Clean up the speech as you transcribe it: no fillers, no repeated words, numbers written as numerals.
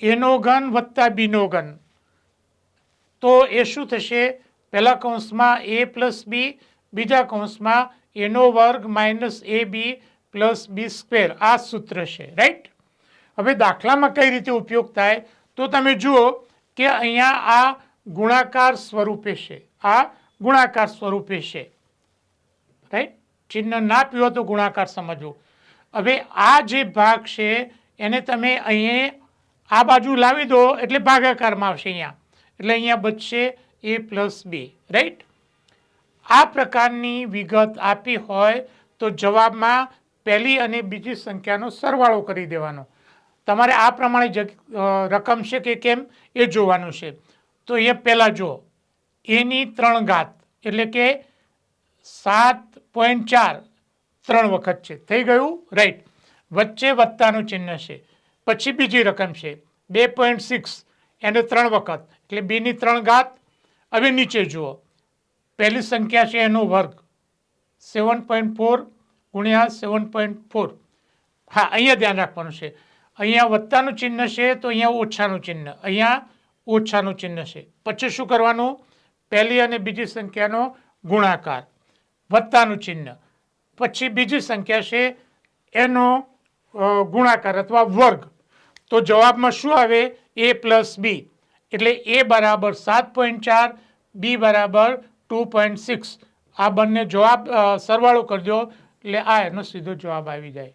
એનો ઘન વત્તા બીનો ઘન, તો એ શું થશે? પહેલા કૌંસમાં a પ્લસ બી, બીજા કૌંસમાં એનો વર્ગ માઇનસ એ બી પ્લસ બી સ્ક્વેર. આ સૂત્ર છે, રાઈટ? હવે દાખલામાં કઈ રીતે ઉપયોગ થાય તો તમે જુઓ કે અહીંયા આ ગુણાકાર સ્વરૂપે છે, આ ગુણાકાર સ્વરૂપે છે, રાઈટ? ચિહ્ન ના પીવો તો ગુણાકાર સમજવું. હવે આ જે ભાગ છે એને તમે અહીંયા આ બાજુ લાવી દો એટલે ભાગાકારમાં આવશે અહીંયા, એટલે અહીંયા બચશે a પ્લસ બી, રાઈટ? આ પ્રકારની વિગત આપી હોય તો જવાબમાં પહેલી અને બીજી સંખ્યાનો સરવાળો કરી દેવાનો. તમારે આ પ્રમાણે રકમ છે કે કેમ એ જોવાનું છે. તો એ પહેલાં જુઓ, એની 3 ઘાત એટલે કે 7.4 3 વખત છે, થઈ ગયું, રાઈટ? વચ્ચે વત્તાનું ચિહ્ન છે. પછી બીજી રકમ છે 2.6, એને 3 વખત એટલે બીની 3 ઘાત. હવે નીચે જુઓ, પહેલી સંખ્યા છે એનો વર્ગ 7.4 ગુણ્યા 7.4. હા, અહીંયા ધ્યાન રાખવાનું છે, અહીંયા વત્તાનું ચિહ્ન છે તો અહીંયા ઓછાનું ચિહ્ન, અહીંયા ઓછાનું ચિહ્ન છે. પછી શું કરવાનું? પહેલી અને બીજી સંખ્યાનો ગુણાકાર, વત્તાનું ચિહ્ન, પછી બીજી સંખ્યા છે એનો ગુણાકાર અથવા વર્ગ. તો જવાબમાં શું આવે? a પ્લસ બી, એટલે a બરાબર 7.4, બી બરાબર 2.6. આ બંને જવાબ સરવાળો કરજો એટલે આ એનો સીધો જવાબ આવી જાય.